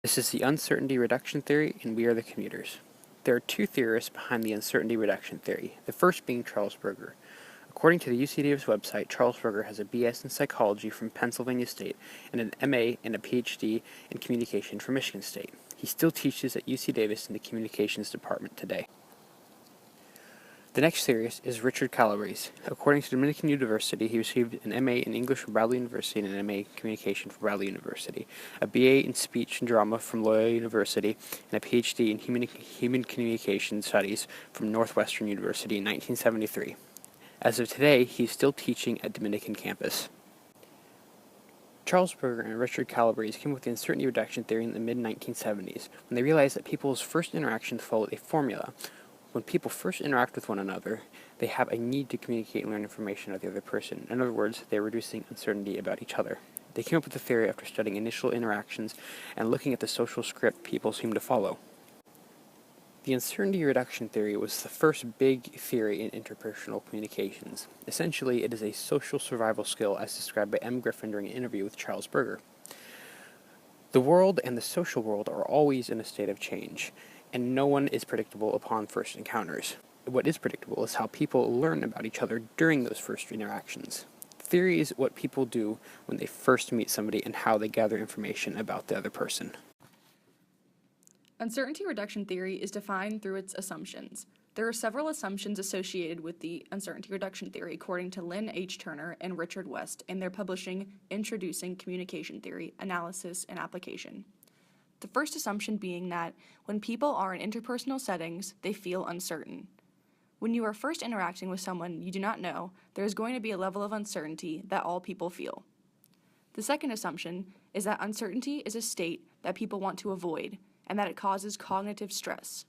This is the uncertainty reduction theory, and we are the commuters. There are two theorists behind the uncertainty reduction theory, the first being Charles Berger. According to the UC Davis website, Charles Berger has a BS in psychology from Pennsylvania State and an MA and a PhD in communication from Michigan State. He still teaches at UC Davis in the communications department today. The next theorist is Richard Calabrese. According to Dominican University, he received an MA in English from Bradley University and an MA in communication from Bradley University, a BA in speech and drama from Loyola University, and a PhD in human communication studies from Northwestern University in 1973. As of today, he is still teaching at Dominican campus. Charles Berger and Richard Calabrese came up with the uncertainty reduction theory in the mid-1970s, when they realized that people's first interactions followed a formula. When people first interact with one another, they have a need to communicate and learn information about the other person. In other words, they are reducing uncertainty about each other. They came up with the theory after studying initial interactions and looking at the social script people seem to follow. The uncertainty reduction theory was the first big theory in interpersonal communications. Essentially, it is a social survival skill as described by M. Griffin during an interview with Charles Berger. The world and the social world are always in a state of change, and no one is predictable upon first encounters. What is predictable is how people learn about each other during those first interactions. Theory is what people do when they first meet somebody and how they gather information about the other person. Uncertainty reduction theory is defined through its assumptions. There are several assumptions associated with the uncertainty reduction theory according to Lynn H. Turner and Richard West in their publishing Introducing Communication Theory, Analysis and Application. The first assumption being that when people are in interpersonal settings, they feel uncertain. When you are first interacting with someone you do not know, there is going to be a level of uncertainty that all people feel. The second assumption is that uncertainty is a state that people want to avoid, and that it causes cognitive stress.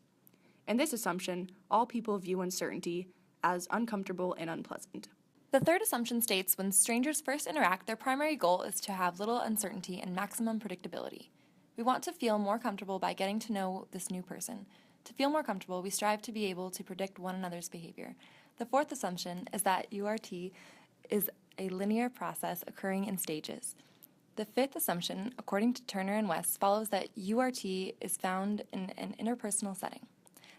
In this assumption, all people view uncertainty as uncomfortable and unpleasant. The third assumption states when strangers first interact, their primary goal is to have little uncertainty and maximum predictability. We want to feel more comfortable by getting to know this new person. To feel more comfortable, we strive to be able to predict one another's behavior. The fourth assumption is that URT is a linear process occurring in stages. The fifth assumption, according to Turner and West, follows that URT is found in an interpersonal setting.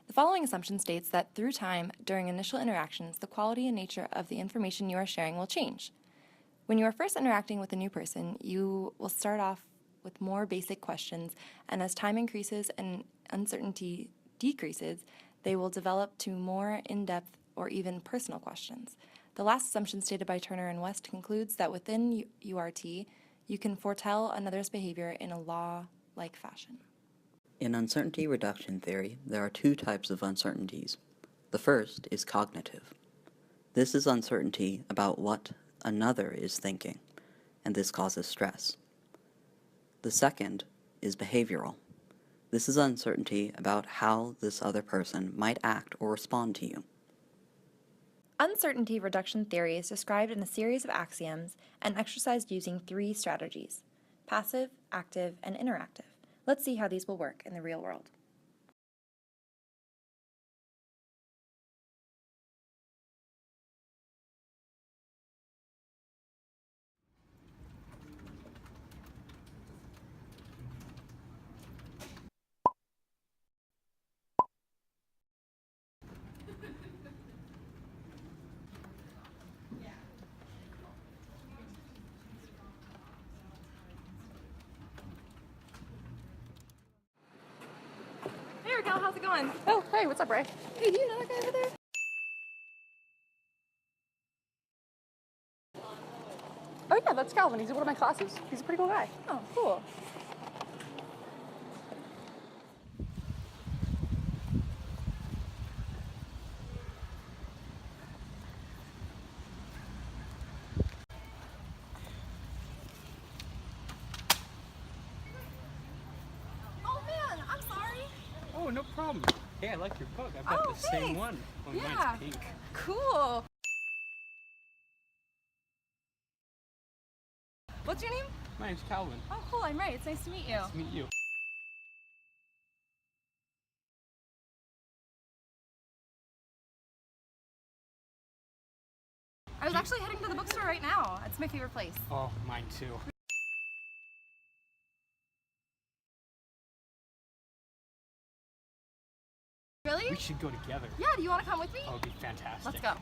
The following assumption states that through time, during initial interactions, the quality and nature of the information you are sharing will change. When you are first interacting with a new person, you will start off with more basic questions, and as time increases and uncertainty decreases, they will develop to more in-depth or even personal questions. The last assumption stated by Turner and West concludes that within URT, you can foretell another's behavior in a law-like fashion. In uncertainty reduction theory, there are two types of uncertainties. The first is cognitive. This is uncertainty about what another is thinking, and this causes stress. The second is behavioral. This is uncertainty about how this other person might act or respond to you. Uncertainty reduction theory is described in a series of axioms and exercised using three strategies: passive, active, and interactive. Let's see how these will work in the real world. Hey Raquel, how's it going? Oh, hey, what's up, Ray? Hey, do you know that guy over there? Oh yeah, that's Calvin. He's in one of my classes. He's a pretty cool guy. Oh, cool. Oh man, I'm sorry. Oh, no problem. Hey, I like your book. I've got the same one. Oh, Yeah. mine's pink. Cool. What's your name? My name's Calvin. Oh, cool. I'm Ray. It's nice to meet you. Nice to meet you. I was actually heading to the bookstore right now. It's my favorite place. Oh, mine too. Really? We should go together. Yeah, do you want to come with me? That would be fantastic. Let's go.